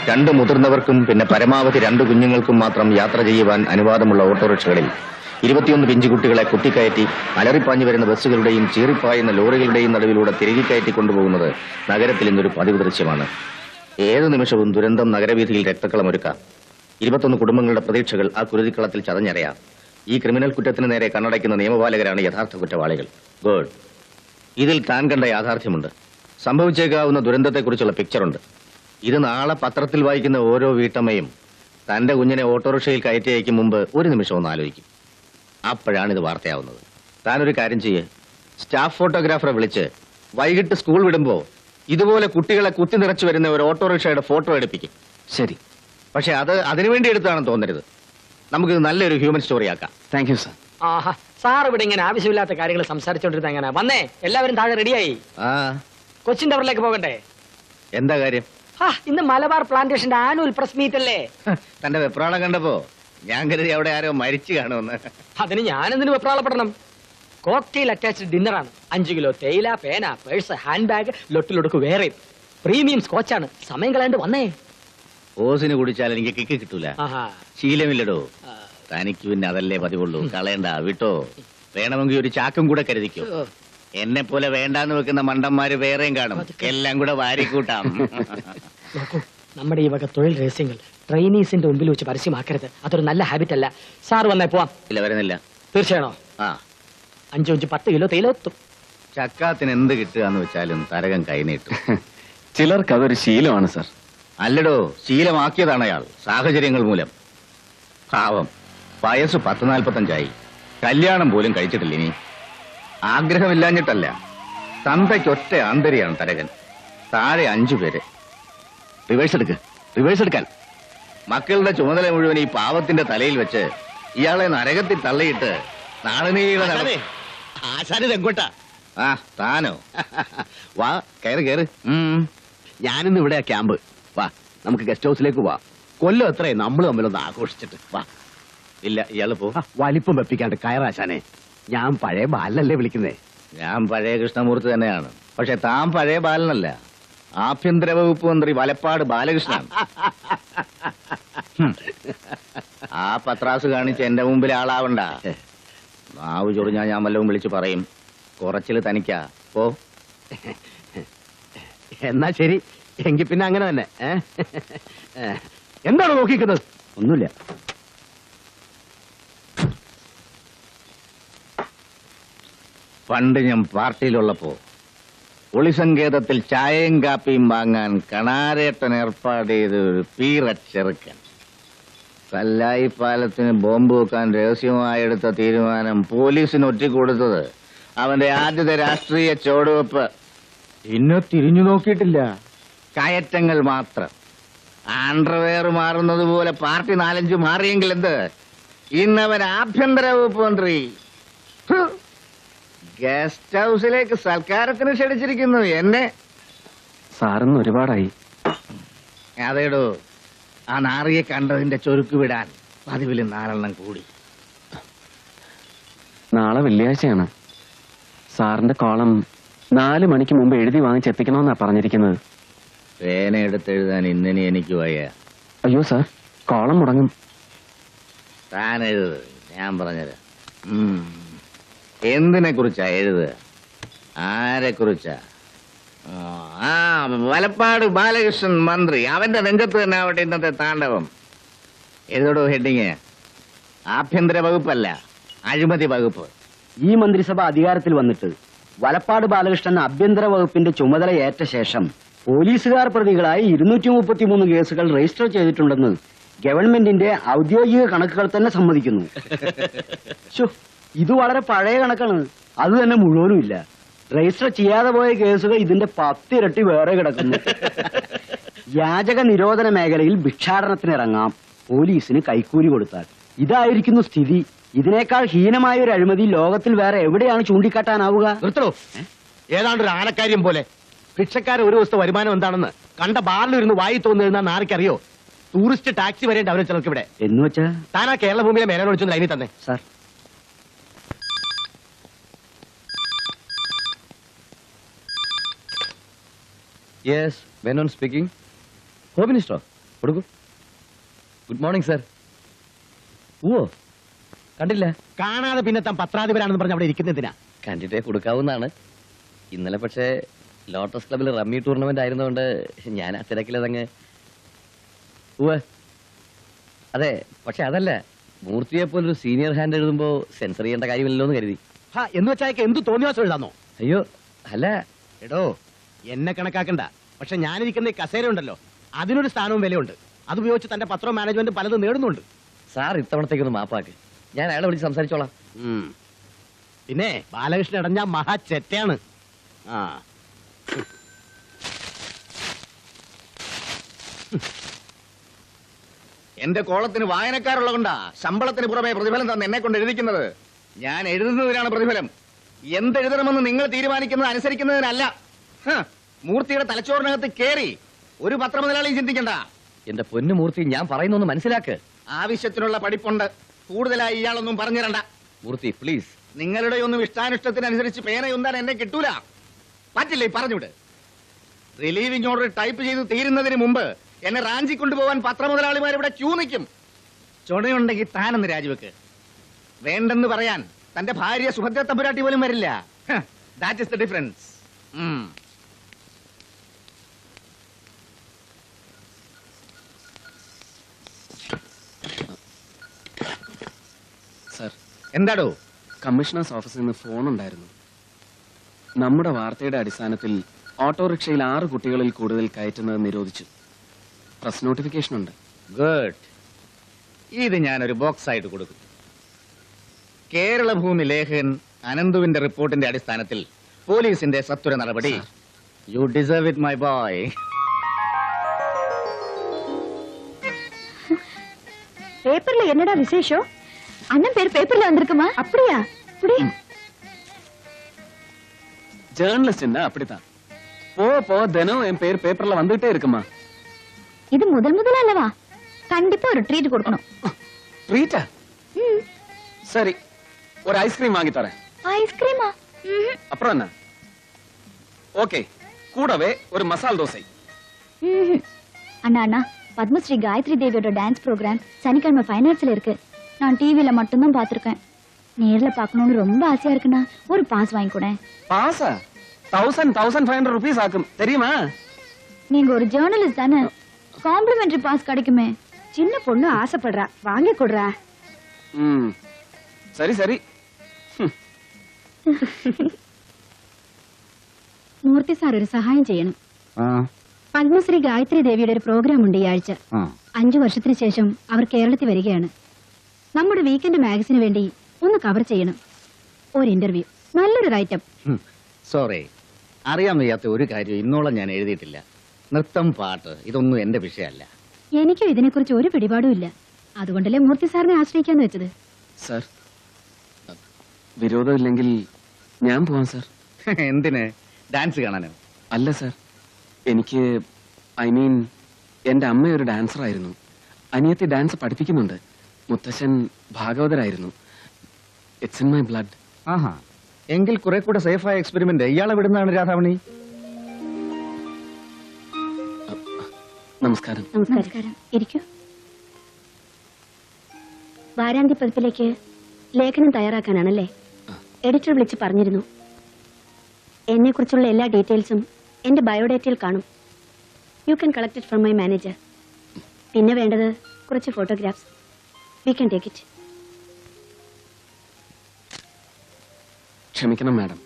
2 മുതിർന്നവർക്കും പിന്നെ പരമാവധി 2 കുഞ്ഞുങ്ങൾക്കും മാത്രം യാത്ര ചെയ്യുവാൻ അനുവാദമുള്ള ഓട്ടോറിക്ഷകളിൽ 21 പിഞ്ചുകുട്ടികളെ കുത്തിക്കയറ്റി അലറിപ്പാഞ്ഞു വരുന്ന ബസ്സുകളുടെയും ചീറിപ്പായുന്ന ലോറികളുടെയും നടുവിലൂടെ തിരികെ കയറ്റി കൊണ്ടുപോകുന്നത് നഗരത്തിൽ ഇന്നൊരു പതിവ് ദൃശ്യമാണ്. ഏതു നിമിഷവും ദുരന്തം നഗരവീഥിയിൽ രക്തക്കളമൊരുക്കാം. 21 കുടുംബങ്ങളുടെ പ്രതീക്ഷകൾ ആ കുരുതിക്കളത്തിൽ ചതഞ്ഞറിയാം. ഈ ക്രിമിനൽ കുറ്റത്തിന് നേരെ കണ്ണടയ്ക്കുന്ന നിയമപാലകരാണ് യഥാർത്ഥ കുറ്റവാളികൾ. ഗുഡ്. ഇതിൽ താൻ കണ്ട യാഥാർത്ഥ്യമുണ്ട്. സംഭവിച്ചേക്കാവുന്ന ദുരന്തത്തെക്കുറിച്ചുള്ള പിക്ചറുണ്ട്. ഇത് നാളെ പത്രത്തിൽ വായിക്കുന്ന ഓരോ വീട്ടമ്മയും തന്റെ കുഞ്ഞിനെ ഓട്ടോറിക്ഷയിൽ കയറ്റി അയക്കും മുമ്പ് ഒരു നിമിഷം ഒന്ന് ആലോചിക്കും. അപ്പോഴാണ് ഇത് വാർത്തയാവുന്നത്. താനൊരു കാര്യം ചെയ്യേ, സ്റ്റാഫ് ഫോട്ടോഗ്രാഫറെ വിളിച്ച് വൈകിട്ട് സ്കൂൾ വിടുമ്പോ ഇതുപോലെ കുട്ടികളെ കുത്തി നിറച്ചു വരുന്ന ഒരു ഓട്ടോറിക്ഷയുടെ ഫോട്ടോ എടുപ്പിക്കും. ശരി. പക്ഷെ അതിനുവേണ്ടി എടുത്താണെന്ന് തോന്നരുത്. നമുക്കിത് നല്ലൊരു ഹ്യൂമൻ സ്റ്റോറി ആക്കാം. Thank you sir. Aaha, sir ഇവിടെ ഇങ്ങനെ ആവശ്യമില്ലാത്ത കാര്യങ്ങൾ സംസാരിച്ചോണ്ടിരുന്ന എങ്ങനെ വന്നേ? എല്ലാവരും താഴെ റെഡിയായി. കൊച്ചിൻ ടവറിലേക്ക് പോകണ്ടേ? എന്താ കാര്യം? ഇന്ന് മലബാർ പ്ലാന്റേഷന്റെ ആനുവൽ പ്രസ് മീറ്റ് അല്ലേ? തന്റെ വെപ്രാളം കണ്ടപ്പോ ഞാൻ കരുതി അവിടെ ആരോ മരിച്ചു കാണുമെന്ന്. അതിന് ഞാനെന്തിനു വെപ്രാളപ്പെടണം? കോക്ടെയിൽ അറ്റാച്ച്ഡ് ഡിന്നറാണ്. 5 കിലോ തേയില, പേന, പേഴ്സ്, ഹാൻഡ് ബാഗ്, ലൊട്ടിലൊടുക്ക് വേറെ. പ്രീമിയം സ്കോച്ചാണ്. സമയം കളയാണ്ട് വന്നേ. ഓസിന് കുടിച്ചാൽ എനിക്ക് കിക്ക് കിട്ടൂല. ശീലമില്ലടോ. തനിക്ക് പിന്നെ അതല്ലേ പതിവുള്ളൂ. കളയണ്ട, വിട്ടോ. വേണമെങ്കിൽ ഒരു ചാക്കും കൂടെ കരുതിക്കോ. എന്നെ പോലെ വേണ്ടാന്ന് വെക്കുന്ന മണ്ടന്മാര് വേറെയും കാണും. എല്ലാം കൂടെ വാരിക്കൂട്ടാം. നമ്മുടെ ഈ വക തൊഴിൽ രഹസ്യങ്ങൾ ട്രെയിനീസിന്റെ മുമ്പിൽ വെച്ച് പരസ്യമാക്കരുത്. അതൊരു നല്ല ഹാബിറ്റ് അല്ല. സാർ വന്നേ പോവാം. ഇല്ല, വരുന്നില്ല. തീർച്ചയാണോ? 5-10 കിലോ തേയില എത്തും. ചക്കാത്തിന് എന്ത് കിട്ടുക എന്ന് വെച്ചാലും തരകം കൈനീട്ടും. ചിലർക്ക് അതൊരു ശീലമാണ് സാർ. അല്ലടോ, ശീലമാക്കിയതാണ് അയാൾ സാഹചര്യങ്ങൾ മൂലം. പാവം, വയസ്സ് 10-45 കല്യാണം പോലും കഴിച്ചിട്ടില്ല. ഇനി ആഗ്രഹമില്ലാഞ്ഞിട്ടല്ല, തന്തയ്ക്കൊറ്റ ആന്തരിയാണ് തരകൻ. താഴെ 5 പേര്. റിവേഴ്സ് എടുക്കാൻ മക്കളുടെ ചുമതല മുഴുവൻ ഈ പാവത്തിന്റെ തലയിൽ വെച്ച് ഇയാളെ നരകത്തിൽ തള്ളിയിട്ട് നാളെ ആശാനെങ്ങോട്ടാ? താനോ? വാ, കയറ്. ഞാനിന്ന് ഇവിടെ ക്യാമ്പ്. വാ, നമുക്ക് ഗസ്റ്റ് ഹൗസിലേക്ക് വാ. കൊല്ലം എത്രേ നമ്മൾ തമ്മിലൊന്ന് ആഘോഷിച്ചിട്ട് വാ. ഇല്ല, ഇയാള് പോ. വലിപ്പം വെപ്പിക്കാണ്ട് കയറാശാനെ. ഞാൻ പഴയ ബാലനല്ലേ വിളിക്കുന്നേ. ഞാൻ പഴയ കൃഷ്ണമൂർത്തി തന്നെയാണ്. പക്ഷെ താൻ പഴയ ബാലനല്ല. ആഭ്യന്തര വകുപ്പ് മന്ത്രി വലപ്പാട് ബാലകൃഷ്ണൻ. ആ പത്രാസ് കാണിച്ച് എന്റെ മുമ്പിൽ ആളാവണ്ട. നാവ് ചൊറിഞ്ഞാ ഞാൻ വല്ലതും വിളിച്ചു പറയും. കുറച്ചില് തനിക്കാ. പോ. എന്നാ ശരി, എങ്കിൽ പിന്നെ അങ്ങനെ തന്നെ. എന്താണ് നോക്കിക്കുന്നത്? ഒന്നുമില്ല. പണ്ട് ഞാൻ പാർട്ടിയിലുള്ളപ്പോ ഒളിസങ്കേതത്തിൽ ചായയും കാപ്പിയും വാങ്ങാൻ കണാരേട്ടൻ ഏർപ്പാട് ചെയ്ത ഒരു പീററ്റ് ചെറുക്കൻ കല്ലായി പാലത്തിന് ബോംബ് വെക്കാൻ രഹസ്യമായെടുത്ത തീരുമാനം പോലീസിന് ഒറ്റിക്കൊടുത്തത് അവന്റെ ആദ്യത്തെ രാഷ്ട്രീയ ചുവടുവെപ്പ്. പിന്നെ തിരിഞ്ഞു നോക്കിയിട്ടില്ല. കയറ്റങ്ങൾ മാത്രം. അണ്ടർവെയർ മാറുന്നത് പോലെ പാർട്ടി 4-5 മാറിയെങ്കിൽ എന്ത്? ഇന്നവൻ ആഭ്യന്തര വകുപ്പ് മന്ത്രി. ഗസ്റ്റ് ഹൗസിലേക്ക് സൽക്കാരത്തിന് ക്ഷണിച്ചിരിക്കുന്നു എന്നെ. സാറിന്ന് ഒരുപാടായി. അതേടോ, ആ നാറിയെ കണ്ടതിന്റെ ചൊരുക്ക് വിടാൻ പതിവിൽ 4 കൂടി. നാളെ വെള്ളിയാഴ്ചയാണ്. സാറിന്റെ കോളം 4 മണിക്ക് മുമ്പ് എഴുതി വാങ്ങിച്ചെത്തിക്കണമെന്നാ പറഞ്ഞിരിക്കുന്നത്. പേന എടുത്തെഴുതാൻ ഇന്നിനി എനിക്ക് വയ്യ. അയ്യോ സാർ, കോളം മുടങ്ങും. താൻ എഴുത്, ഞാൻ പറഞ്ഞത്. എന്തിനെ കുറിച്ചാ എഴുതുക? ആരെ കുറിച്ചാ? വലപ്പാട് ബാലകൃഷ്ണൻ മന്ത്രി. അവന്റെ നെഞ്ചത്ത് തന്നെ ആവട്ടെ ഇന്നത്തെ താണ്ഡവം. എഴുതോടോ ഹെഡിങ്. ആഭ്യന്തര വകുപ്പല്ല, അഴിമതി വകുപ്പ്. ഈ മന്ത്രിസഭ അധികാരത്തിൽ വന്നിട്ട് വലപ്പാട് ബാലകൃഷ്ണൻ ആഭ്യന്തര വകുപ്പിന്റെ ചുമതല ഏറ്റ ശേഷം പോലീസുകാർ പ്രതികളായി 233 കേസുകൾ രജിസ്റ്റർ ചെയ്തിട്ടുണ്ടെന്ന് ഗവൺമെന്റിന്റെ ഔദ്യോഗിക കണക്കുകൾ തന്നെ സമ്മതിക്കുന്നു. ഇത് വളരെ പഴയ കണക്കാണ്. അത് തന്നെ മുഴുവനും ഇല്ല. രജിസ്റ്റർ ചെയ്യാതെ പോയ കേസുകൾ ഇതിന്റെ 10 ഇരട്ടി വേറെ കിടക്കുന്നു. യാചക നിരോധന മേഖലയിൽ ഭിക്ഷാടനത്തിനിറങ്ങാം പോലീസിന് കൈക്കൂലി കൊടുത്താൽ. ഇതായിരിക്കുന്നു സ്ഥിതി. ഇതിനേക്കാൾ ഹീനമായ ഒരു അഴിമതി ലോകത്തിൽ വേറെ എവിടെയാണ് ചൂണ്ടിക്കാട്ടാനാവുക? നിർത്തണോ? ഏതാണ്ടൊരു ആനക്കാര്യം പോലെ. ഭിക്ഷക്കാരെ ഒരു ദിവസത്തെ വരുമാനം എന്താണെന്ന് കണ്ട ബാറിലിരുന്ന് വായി തോന്നുന്ന നാറിക്കറിയോ? ടൂറിസ്റ്റ് ടാക്സി വരേണ്ട അവരെ ചിലർക്ക് ഇവിടെ. എന്ന് വെച്ചാ താൻ ആ കേരള ഭൂമിയിലെ മേലെ ഒഴിച്ചു ലൈനിൽ തന്നെ. Sir, yes, Menon speaking. Home minister, കൊടുക്കൂ. Good morning sir. ഓ കണ്ടില്ല. കാണാതെ പിന്നെ താൻ പത്രാധിപരാണെന്ന് പറഞ്ഞ് അവിടെ ഇരിക്കുന്നതിനാ? കണ്ടിട്ടേ കൊടുക്കാവുന്നതാണ്. ഇന്നലെ പക്ഷേ ലോട്ടസ് ക്ലബിൽ റമ്മി ടൂർണമെന്റ് ആയിരുന്നതുകൊണ്ട് ഞാൻ ആ തിരക്കിലതങ്ങ്. ഉവ്വ് അതെ, പക്ഷെ അതല്ല, മൂർത്തിയെ പോലൊരു സീനിയർ ഹാൻഡ് എഴുതുമ്പോ സെൻസർ ചെയ്യേണ്ട കാര്യമില്ലല്ലോ എന്ന് കരുതി. എന്ന് വെച്ചാൽ എന്ത് തോന്നിയാസം എഴുതാന്നോ? അയ്യോ അല്ല. എടോ, എന്നെ കണക്കാക്കണ്ട. പക്ഷെ ഞാനിരിക്കുന്ന ഈ കസേര ഉണ്ടല്ലോ, അതിനൊരു സ്ഥാനവും വിലയുണ്ട്. അത് ഉപയോഗിച്ച് തന്റെ പത്രവും മാനേജ്മെന്റ് പലതും നേടുന്നുണ്ട്. സാർ ഇത്തവണത്തേക്കൊന്ന് മാപ്പാക്ക്. ഞാൻ അയാളെ വിളിച്ച് സംസാരിച്ചോളാം. പിന്നെ ബാലകൃഷ്ണൻ ഇടഞ്ഞ മഹാ ചെറ്റയാണ്. ആ എന്റെ കോളത്തിന് വായനക്കാരുള്ളതുകൊണ്ടാ ശമ്പളത്തിന് പുറമെ പ്രതിഫലം തന്നെ എന്നെ കൊണ്ട് എഴുതിക്കുന്നത്. ഞാൻ എഴുതുന്നതിനാണ് പ്രതിഫലം. എന്തെഴുതണമെന്ന് നിങ്ങൾ തീരുമാനിക്കുന്നത് അനുസരിക്കുന്നതിനല്ല. മൂർത്തിയുടെ തലച്ചോറിനകത്ത് കേറി ഒരു പത്രമുതലാളിയും ചിന്തിക്കണ്ട. എന്റെ പൊന്നു മൂർത്തി, ഞാൻ പറയുന്നൊന്ന് മനസ്സിലാക്ക്. ആവശ്യത്തിനുള്ള പഠിപ്പുണ്ട്. കൂടുതലായി ഇയാളൊന്നും പറഞ്ഞു തരണ്ട. മൂർത്തി പ്ലീസ്. നിങ്ങളുടെ ഒന്നും ഇഷ്ടാനിഷ്ടത്തിനനുസരിച്ച് പേനയൊന്നാൻ എന്നെ കിട്ടൂല. പറ്റില്ലേ പറഞ്ഞുവിട്. റിലീവിംഗ് ഓർഡർ ടൈപ്പ് ചെയ്ത് തീരുന്നതിന് മുമ്പ് എന്നെ റാഞ്ചി കൊണ്ടുപോകാൻ പത്രമുതലാളിമാർ ഇവിടെ ക്യൂ നിൽക്കും. ചുണയുണ്ടെങ്കിൽ താനൊന്ന് രാജിവെക്ക്. വേണ്ടെന്ന് പറയാൻ തന്റെ ഭാര്യ സുഭദ്ര തമ്പുരാട്ടി പോലും വരില്ല. That is the difference. Sir, എന്താടോ? കമ്മീഷണേഴ്സ് ഓഫീസിൽ നിന്ന് ഫോൺ ഉണ്ടായിരുന്നു. നമ്മുടെ വാർത്തയുടെ അടിസ്ഥാനത്തിൽ ഓട്ടോറിക്ഷയിൽ 6 കുട്ടികളിൽ കൂടുതൽ കയറ്റുന്നത് നിരോധിച്ചു. പ്രസ് നോട്ടിഫിക്കേഷൻ ഉണ്ട്. ഗുഡ്. ഇത് ഞാനൊരു ബോക്സ് ആയിട്ട് കൊടുക്കും. കേരളഭൂമി ലേഖകൻ അനന്തുവിന്റെ റിപ്പോർട്ടിന്റെ അടിസ്ഥാനത്തിൽ പോലീസിന്റെ സത്വര നടപടി. U deserve it my boy. பேப்பர்ல என்னடா விசேஷம்? அண்ணன் பேர் பேப்பர்ல வந்திருக்குமா? அப்படியா? புடி. ஜேர்னலிஸ்ட் அப்படித்தான். போ தினம் என் பேர் பேப்பர்ல வந்துட்டே இருக்குமா. இது முதல் அல்லவா? கண்டிப்பா ஒரு ட்ரீட் கொடுக்கணும். ட்ரீட்டா? சரி, ஒரு ஐஸ்கிரீம் வாங்கி தரேன். ஐஸ்கிரீமா? அப்புறம் என்ன? ஓகே, கூடவே ஒரு மசால் தோசை. அண்ணா அண்ணா, பத்மஸ்ரீ காயத்ரி தேவியோட டான்ஸ் ப்ரோக்ராம் சனிக்கிழமை ஃபைனான்ஸ்ல இருக்கு. நான் டிவில மட்டும்தான் பாத்திருக்கேன். நேர்ல பார்க்கணும்னு ரொம்ப ஆசையா இருக்குண்ணா. ஒரு பாஸ் வாங்கி கூட. பாஸா? 1500 rupees ஆகும், தெரியுமா? நீங்க ஒரு ஜேர்னலிஸ்ட் தானே, காம்ப்ளிமெண்டரி பாஸ் கிடைக்குமே. சின்ன பொண்ணு ஆசைப்படுறா, வாங்கி கொடுறா. சரி சரி. മൂർത്തി സാർ ഒരു സഹായം ചെയ്യണം. പത്മശ്രീ ഗായത്രി ദേവിയുടെ ഒരു പ്രോഗ്രാം ഉണ്ട് ഈ ആഴ്ച. 5 വർഷത്തിന് ശേഷം അവർ കേരളത്തിൽ വരികയാണ്. നമ്മുടെ വീക്കെൻഡ് മാഗസിന് വേണ്ടി ഒന്ന് കവർ ചെയ്യണം. ഒരു ഇന്റർവ്യൂ, നല്ലൊരു റൈറ്റപ്പ്. സോറി, അറിയാൻ വയ്യാത്ത ഒരു കാര്യം ഇന്നോളം ഞാൻ എഴുതിയിട്ടില്ല. നൃത്തം, പാട്ട്, ഇതൊന്നും എന്റെ വിഷയമല്ല. എനിക്കും ഇതിനെക്കുറിച്ച് ഒരു പിടിപാടും ഇല്ല. അതുകൊണ്ടല്ലേ മൂർത്തി സാറിനെ ആശ്രയിക്കാന്ന് വെച്ചത്. സർ, വിരോധമില്ലെങ്കിൽ ഞാൻ പോവാം സർ. എന്തിന്? ഡാൻസ് കാണാനോ? അല്ല സർ, എനിക്ക് എന്റെ അമ്മ ഒരു ഡാൻസർ ആയിരുന്നു. അനിയത്തി ഡാൻസ് പഠിപ്പിക്കുന്നുണ്ട്. മുത്തശ്ശൻ ഭാഗവതരായിരുന്നു. It's in my blood. ആഹാ, എങ്കിൽ കുറെ കൂടെ സേഫായ എക്സ്പെരിമെന്റ് ഇയാളെ വിടുന്നതാണ് രാധാമണി. നമസ്കാരം. നമസ്കാരം. ഇരിക്കൂ. വാരാന്ത്യ പതിപ്പിലേക്ക് ലേഖനം തയ്യാറാക്കാനാണല്ലേ? എഡിറ്റർ വിളിച്ച് പറഞ്ഞിരുന്നു. എന്നെ കുറിച്ചുള്ള എല്ലാ ഡീറ്റെയിൽസും എന്റെ ബയോഡേറ്റയിൽ കാണും. You can collect it from my manager. പിന്നെ വേണ്ടത് കുറച്ച് photographs. We can take it. ക്ഷമിക്കണം മാഡം,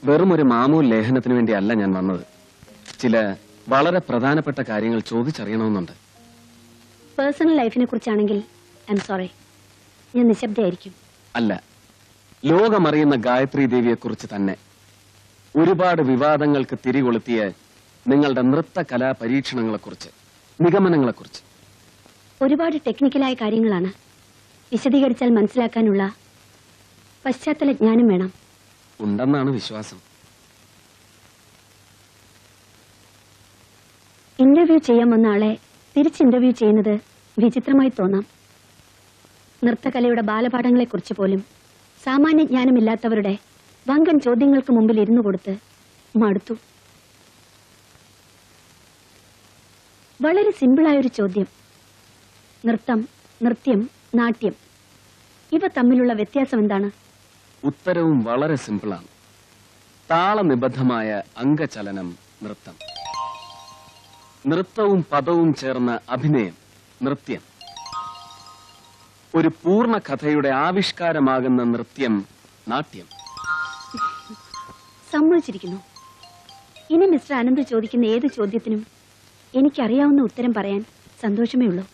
വെറും ഒരു മാമൂൽ ലേഖനത്തിന് വേണ്ടിയല്ല ഞാൻ വന്നത്. ചില വളരെ പ്രധാനപ്പെട്ട കാര്യങ്ങൾ ചോദിച്ചറിയണമെന്നുണ്ട്. പേഴ്സണൽ ലൈഫിനെ കുറിച്ചാണെങ്കിൽ ഐ എം സോറി, ഞാൻ നിശബ്ദയായിരിക്കും. അല്ല, ലോകമറിയുന്ന ഗായത്രി ദേവിയെ കുറിച്ച് തന്നെ. ഒരുപാട് വിവാദങ്ങൾക്ക് തിരികൊളുത്തിയ നിങ്ങളുടെ നൃത്ത കലാ പരീക്ഷണങ്ങളെക്കുറിച്ച്, നിഗമനങ്ങളെക്കുറിച്ച്. ഒരുപാട് ടെക്നിക്കലായ കാര്യങ്ങളാണ്. വിശദീകരിച്ചാൽ മനസ്സിലാക്കാനുള്ള പശ്ചാത്തല ജ്ഞാനം വേണം. ഉണ്ടെന്നാണ് വിശ്വാസം. ഇന്റർവ്യൂ ചെയ്യാൻ വന്ന ആളെ തിരിച്ച് ഇന്റർവ്യൂ ചെയ്യുന്നത് വിചിത്രമായി തോന്നാം. നൃത്തകലയുടെ ബാലപാഠങ്ങളെക്കുറിച്ച് പോലും സാമാന്യ ജ്ഞാനമില്ലാത്തവരുടെ വങ്കൻ ചോദ്യങ്ങൾക്ക് മുമ്പിൽ ഇരുന്നു കൊടുത്ത് മടുത്തു. വളരെ സിമ്പിളായൊരു ചോദ്യം. നൃത്തം, നൃത്യം, നാട്യം ഇവ തമ്മിലുള്ള വ്യത്യാസം എന്താണ്? ഉത്തരവും വളരെ സിമ്പിളാണ്. താളനിബദ്ധമായ അംഗചലനം നൃത്തം. നൃത്തവും പദവും ചേർന്ന അഭിനയം നൃത്യം. ഒരു പൂർണ്ണ കഥയുടെ ആവിഷ്കാരമാകുന്ന നൃത്യം നാട്യം. സമ്മതിച്ചിരിക്കുന്നു. ഇനി മിസ്റ്റർ അനന്ത് ചോദിക്കുന്ന ഏത് ചോദ്യത്തിനും എനിക്കറിയാവുന്ന ഉത്തരം പറയാൻ സന്തോഷമേ ഉള്ളൂ.